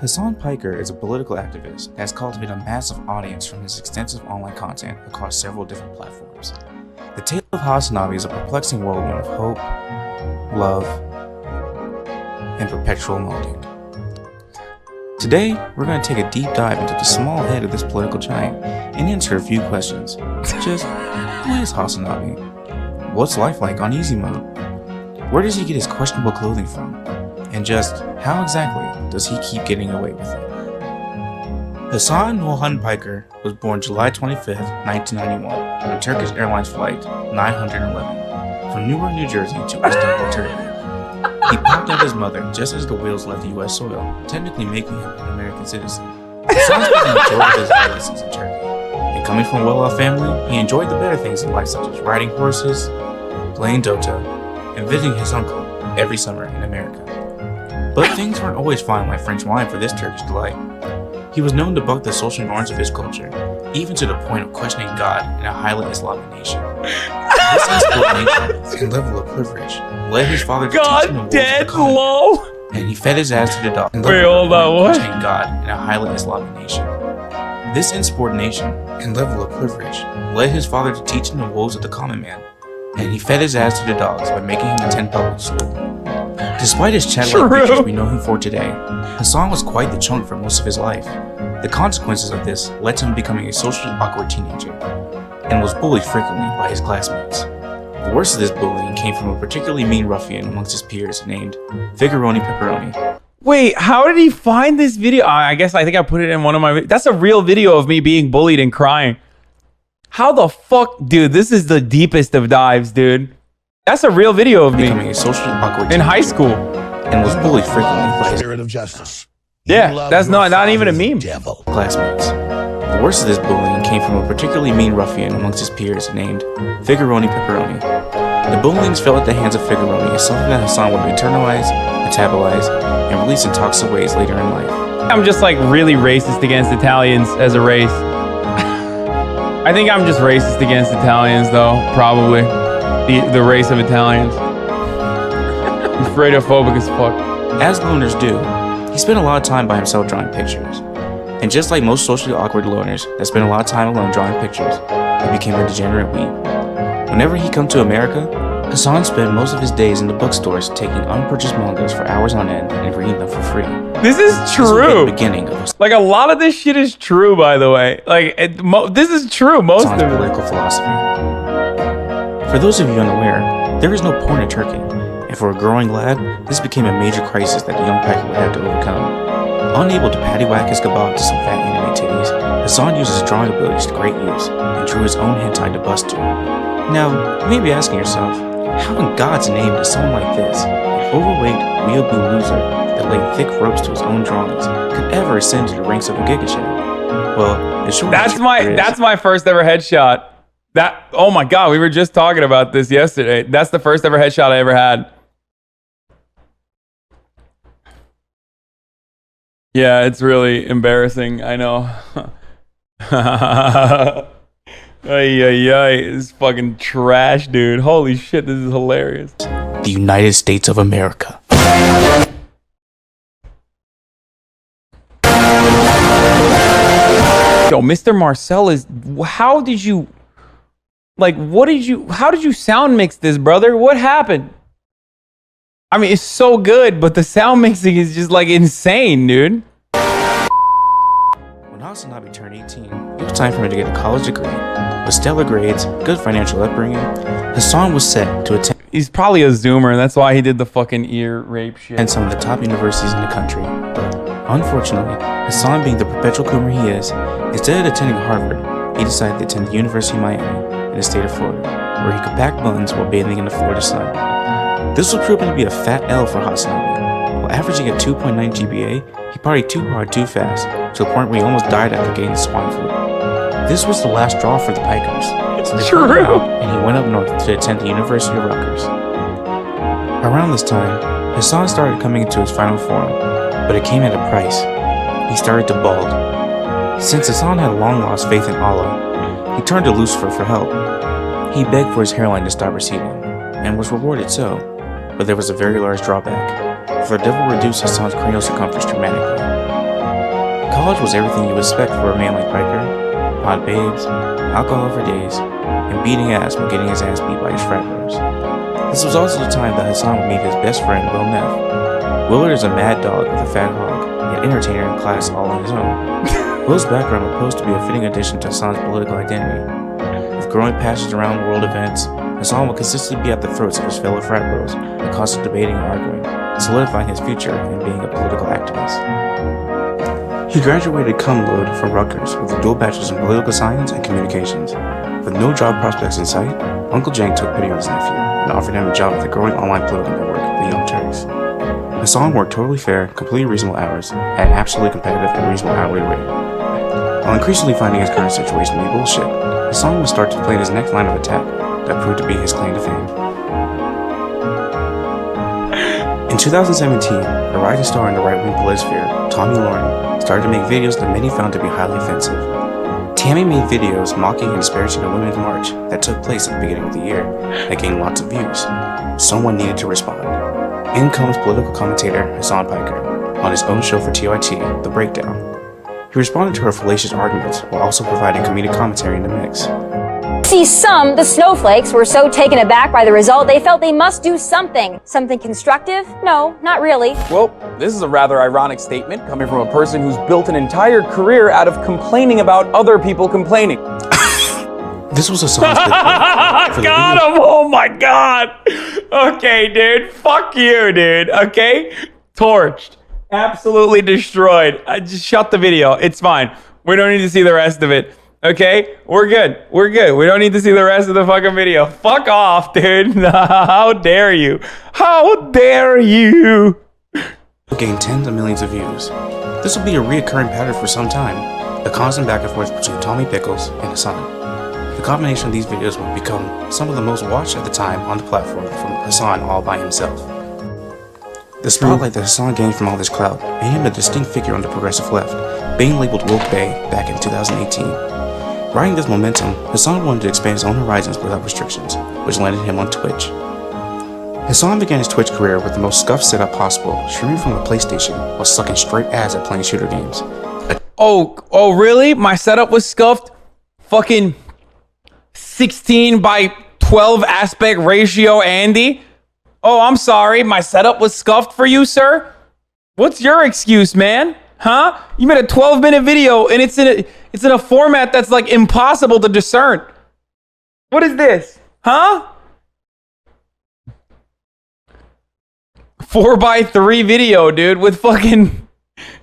Hasan Piker is a political activist that has cultivated a massive audience from his extensive online content across several different platforms. The tale of Hasanabi is a perplexing whirlwind of hope, love, and perpetual molding. Today, we're going to take a deep dive into the small head of this political giant and answer a few questions. Just, who is Hasanabi? What's life like on easy mode? Where does he get his questionable clothing from? And just, how exactly does he keep getting away with it? Hasan Piker was born July 25, 1991 on a Turkish Airlines flight 911 from Newark, New Jersey to Istanbul, Turkey. He popped out his mother just as the wheels left US soil, technically making him an American citizen. Hasan spent the majority of his adolescence in Turkey, and coming from a well-off family, he enjoyed the better things in life such as riding horses, playing Dota, and visiting his uncle every summer in America. But things weren't always fine like French wine for this Turkish delight. He was known to buck the social norms of his culture, even to the point of questioning God in a highly Islamic nation. This insubordination and level of privilege led his father to teach him the rules of the and he fed his ass to the dog. Wait, hold on, what? Questioning God in a highly Islamic nation. This insubordination and level of privilege led his father to teach him the woes of the common man, and he fed his ass to the dogs by making him attend public school. Despite his chat-like features we know him for today, Hasan was quite the chunk for most of his life. The consequences of this led to him becoming a socially awkward teenager, and was bullied frequently by his classmates. The worst of this bullying came from a particularly mean ruffian amongst his peers named Figuroni Pepperoni. Wait, how did he find this video? I think I put it in one of my... That's a real video of me being bullied and crying. How the fuck... Dude, this is the deepest of dives, dude. That's a real video of me becoming a socially awkward in high school, and was bullied frequently by his spirit of justice. Yeah, that's not even a meme. Classmates. The worst of this bullying came from a particularly mean ruffian amongst his peers named Figuroni Pepperoni. The bullying fell at the hands of Figuroni as something that Hasan would internalize, metabolize, and release in toxic ways later in life. I'm just like really racist against Italians as a race. I think I'm just racist against Italians though, probably. The race of Italians. I'm Freighto-phobic as fuck. As loners do, he spent a lot of time by himself drawing pictures. And just like most socially awkward loners that spend a lot of time alone drawing pictures, he became a degenerate weeb. Whenever he come to America, Hasan spent most of his days in the bookstores taking unpurchased mangas for hours on end and reading them for free. This is true. The beginning of like a lot of this shit is true, by the way. Like this is true. Most of it. Political philosophy. For those of you unaware, there is no porn in Turkey, and for a growing lad, this became a major crisis that the young Piker would have to overcome. Unable to paddywhack his kebab to some fat anime titties, Hasan used his drawing abilities to great use and drew his own hentai to bust to. Now, you may be asking yourself, how in God's name does someone like this, an overweight, weeaboo loser that laid thick ropes to his own drawings, could ever ascend to the ranks of a Giga Chad? Well, the short that's my first ever headshot. Oh my god, we were just talking about this yesterday. That's the first ever headshot I ever had. Yeah, it's really embarrassing, I know. Ay, this is fucking trash, dude. Holy shit, this is hilarious. The United States of America. Yo, Mr. Marcel is... How did you... Like, how did you sound mix this, brother? What happened? I mean, it's so good, but the sound mixing is just like insane, dude. When Hasanabi turned 18, it was time for him to get a college degree. With stellar grades, good financial upbringing, Hasan was set to attend... He's probably a Zoomer, that's why he did the fucking ear rape shit. And some of the top universities in the country. But unfortunately, Hasan being the perpetual coomer he is, instead of attending Harvard, he decided to attend the University of Miami in the state of Florida, where he could pack buns while bathing in the Florida sun. This was proven to be a fat L for Hasanabi. While averaging a 2.9 GPA, he partied too hard too fast, to the point where he almost died after getting swine flu. This was the last straw for the Pikers, so they put him out, and he went up north to attend the University of Rutgers. Around this time, Hasan started coming into his final form, but it came at a price. He started to bald. Since Hasan had long lost faith in Allah, he turned to Lucifer for help. He begged for his hairline to stop receding, and was rewarded so, but there was a very large drawback, for the devil reduced Hasan's cranial circumference dramatically. college was everything you would expect for a man like Piker: hot babes, alcohol for days, and beating ass while getting his ass beat by his frat bros. This was also the time that Hasan would meet his best friend, Will Neff. Willard is a mad dog with a fat hog, an entertainer in class all on his own. Will's background would pose to be a fitting addition to Hasan's political identity. With growing passions around world events, Hasan would consistently be at the throats of his fellow frat bros and constantly debating and arguing, solidifying his future in being a political activist. He graduated cum laude from Rutgers with a dual bachelor's in political science and communications. With no job prospects in sight, Uncle Jank took pity on his nephew and offered him a job at the growing online political network, the Young Turks. Hasan worked totally fair, completely reasonable hours at an absolutely competitive and reasonable hourly rate. While increasingly finding his current situation to be bullshit, Hasan would start to plan his next line of attack that proved to be his claim to fame. In 2017, a rising star in the right-wing politisphere, Tommy Lauren, started to make videos that many found to be highly offensive. Tammy made videos mocking and disparaging the Women's March that took place at the beginning of the year that gained lots of views. Someone needed to respond. In comes political commentator Hasan Piker on his own show for TYT, The Breakdown. He responded to her fallacious arguments while also providing comedic commentary in the mix. See, the snowflakes, were so taken aback by the result they felt they must do something. Something constructive? No, not really. Well, this is a rather ironic statement coming from a person who's built an entire career out of complaining about other people complaining. This was Hasan's big break. Got him! Oh my god! Okay, dude. Fuck you, dude. Okay? Torched. Absolutely destroyed. I just shut the video. It's fine. We don't need to see the rest of it. Okay? We're good. We're good. We don't need to see the rest of the fucking video. Fuck off, dude. How dare you? How dare you? Gained tens of millions of views. This will be a reoccurring pattern for some time. The constant back and forth between Tommy Pickles and Hasan. The combination of these videos would become some of the most watched at the time on the platform from Hasan all by himself. The spotlight that Hasan gained from all this clout made him a distinct figure on the progressive left, being labeled Woke Bae back in 2018. Riding this momentum, Hasan wanted to expand his own horizons without restrictions, which landed him on Twitch. Hasan began his Twitch career with the most scuffed setup possible, streaming from a PlayStation while sucking straight ads at playing shooter games. Oh, really? My setup was scuffed? Fucking 16 by 12 aspect ratio, Andy? Oh, I'm sorry. My setup was scuffed for you, sir? What's your excuse, man? Huh? You made a 12-minute video and it's in a format that's like impossible to discern. What is this? Huh? 4x3 video, dude, with fucking...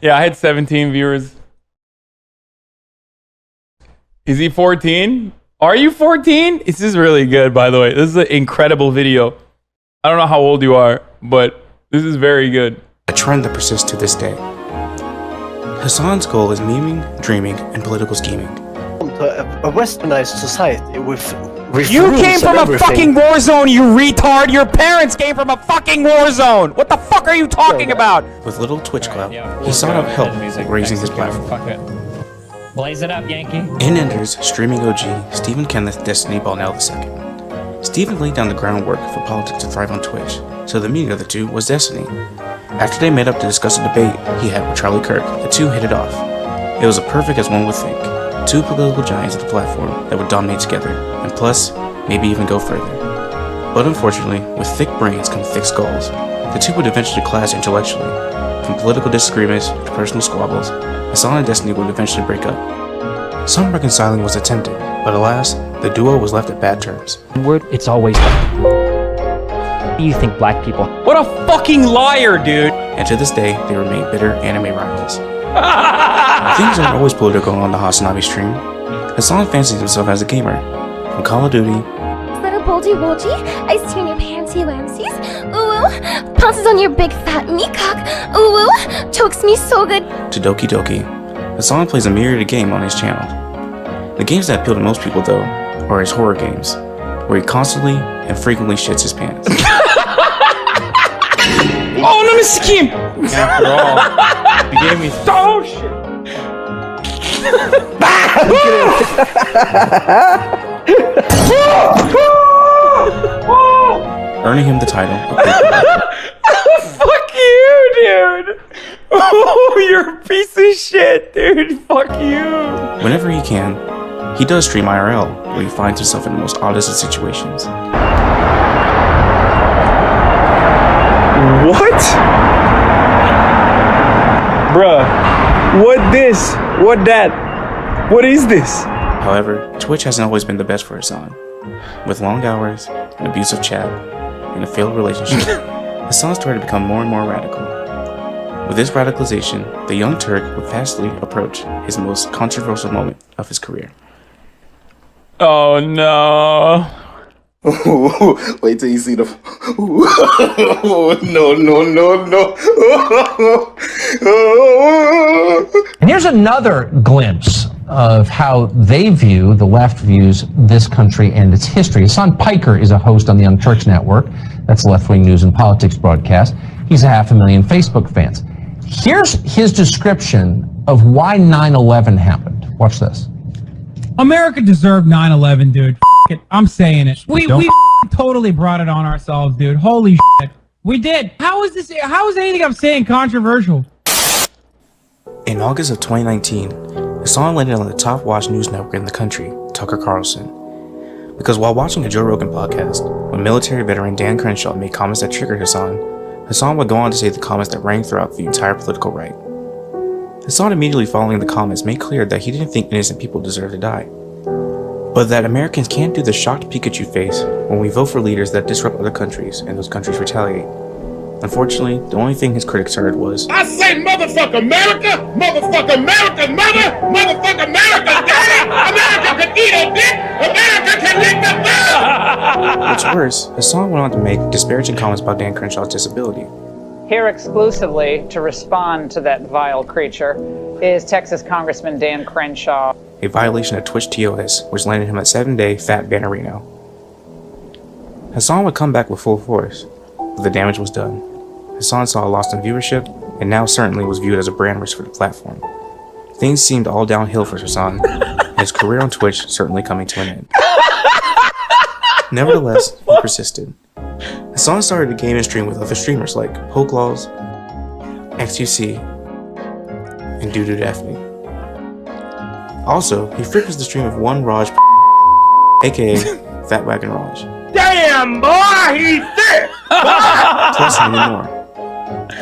Yeah, I had 17 viewers. Is he 14? Are you 14? This is really good, by the way. This is an incredible video. I don't know how old you are, but this is very good. A trend that persists to this day. Hasan's goal is memeing, dreaming, and political scheming. A westernized society with You rules came from and a everything. fucking war zone, you retard! Your parents came from a fucking war zone! What the fuck are you talking about? With little Twitch clout, he sought out help raising his platform. Blaze it up, Yankee. In enters streaming OG Stephen Kenneth Destiny Ballnell II. Stephen laid down the groundwork for politics to thrive on Twitch, so the meeting of the two was Destiny. After they met up to discuss a debate he had with Charlie Kirk, the two hit it off. It was as perfect as one would think. Two political giants of the platform that would dominate together, and plus, maybe even go further. But unfortunately, with thick brains come thick skulls. The two would eventually clash intellectually. From political disagreements to personal squabbles, Hasan and Destiny would eventually break up. Some reconciling was attempted, but alas, the duo was left at bad terms. Word, it's always what do you think, black people? What a fucking liar, dude! And to this day, they remain bitter anime rivals. Things aren't always political on the Hasanabi stream. Hasan fancies himself as a gamer. From Call of Duty, Is that a bulgy wulgy? I see in your panty lamsies. Ooh, pounces on your big fat meatcock. Ooh, chokes me so good. to Doki Doki, Hasan plays a myriad of games on his channel. The games that appeal to most people, though, are his horror games, where he constantly and frequently shits his pants. Oh, no, Mr. Kim! After all, you gave me Oh, shit! Earning him the title of Big Brother. Fuck you, dude! Oh, you're a piece of shit, dude. Fuck you. Whenever he can, he does stream IRL, where he finds himself in the most oddest of situations. What? Bruh. What this? What that? What is this? However, Twitch hasn't always been the best for Hasan. With long hours, an abusive chat, and a failed relationship, Hasan started to become more and more radical. With this radicalization, the young Turk would fastly approach his most controversial moment of his career. Oh no. Wait till you see the. No. And here's another glimpse of how they view, the left views, this country and its history. Hasan Piker is a host on the Young Turks Network. That's left-wing news and politics broadcast. He's 500,000 Facebook fans. Here's his description of why 9/11 happened. Watch this. America deserved 9/11, dude. F it. I'm saying it. We totally brought it on ourselves, dude. Holy shit. We did. How is this? How is anything I'm saying controversial? In August of 2019, Hasan landed on the top watched news network in the country, Tucker Carlson. Because while watching a Joe Rogan podcast, when military veteran Dan Crenshaw made comments that triggered Hasan would go on to say the comments that rang throughout the entire political right. Hasan immediately following the comments made clear that he didn't think innocent people deserve to die, but that Americans can't do the shocked Pikachu face when we vote for leaders that disrupt other countries and those countries retaliate. Unfortunately, the only thing his critics heard was, I say motherfuck America, motherfuck America's mother, motherfuck America's daddy, America can eat a dick, America can lick the bell. What's worse, Hasan went on to make disparaging comments about Dan Crenshaw's disability. Here exclusively to respond to that vile creature is Texas Congressman Dan Crenshaw. A violation of Twitch TOS, which landed him a 7-day fat bannerino. Hasan would come back with full force, but the damage was done. Hasan saw a loss in viewership, and now certainly was viewed as a brand risk for the platform. Things seemed all downhill for Hasan, and his career on Twitch certainly coming to an end. Nevertheless, he persisted. Hasan started to game and stream with other streamers like Hoklaws, XUC, and Dudu Daphne. Also, he frequents the stream of one Raj, aka Fat Wagon Raj. Damn, boy, he's thick. Plus many more.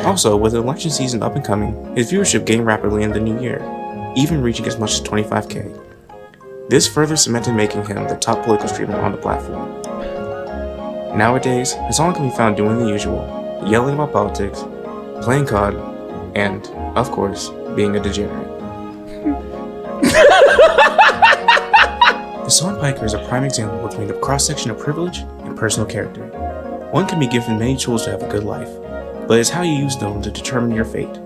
Also, with the election season up and coming, his viewership gained rapidly in the new year, even reaching as much as 25K. This further cemented making him the top political streamer on the platform. Nowadays, Hasan can be found doing the usual, yelling about politics, playing COD, and, of course, being a degenerate. Hasan Piker is a prime example between the cross-section of privilege and personal character. One can be given many tools to have a good life, but it's how you use them to determine your fate,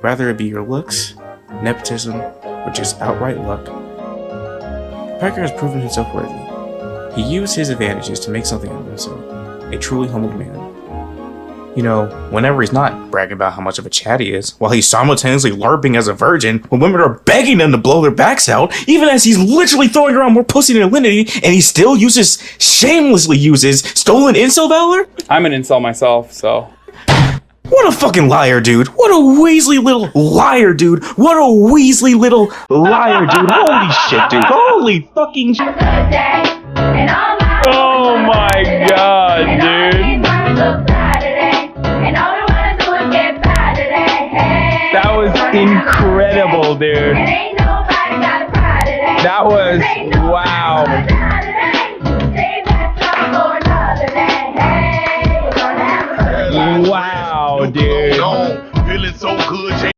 whether it be your looks, nepotism, or just outright luck. Piker has proven himself worthy. He used his advantages to make something of himself, a truly humbled man. You know, whenever he's not bragging about how much of a chat he is, while he's simultaneously LARPing as a virgin, when women are begging him to blow their backs out, even as he's literally throwing around more pussy than Alinity, and he still shamelessly uses stolen incel valor? I'm an incel myself, so. What a fucking liar, dude. What a Weasley little liar, dude. What a Weasley little liar, dude. Holy shit, dude. Holy fucking shit. Oh my god, dude. That was incredible, dude. That was, wow. Wow, dude. Feeling so good.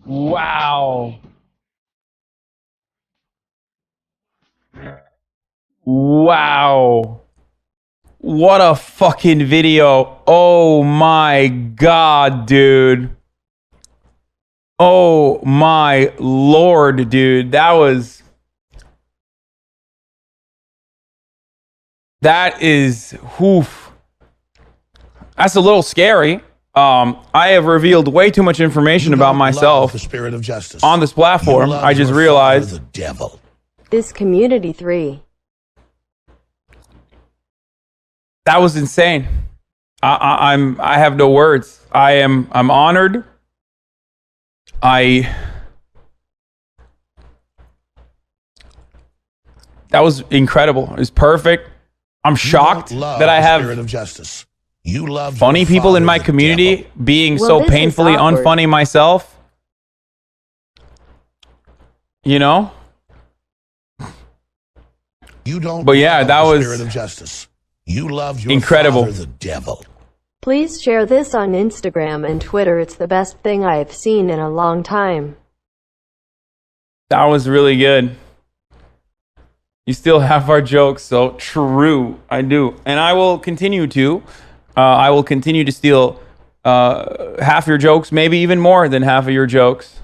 Wow. Wow. What a fucking video. Oh my god, dude. Oh my lord, dude. That is, whoof. That's a little scary. I have revealed way too much information about myself The spirit of justice. on this platform. I just realized. The devil. This community 3. That was insane. I have no words. I'm honored. That was incredible. It was perfect. I'm shocked that I have spirit of justice. You love funny people in my community being so painfully unfunny myself. You know? You don't. But yeah, that was spirit of justice. You love your incredible. father, the devil. Please share this on Instagram and Twitter. It's the best thing I've seen in a long time. That was really good. You still have our jokes, so true. I do. And I will continue to. I will continue to steal half your jokes, maybe even more than half of your jokes.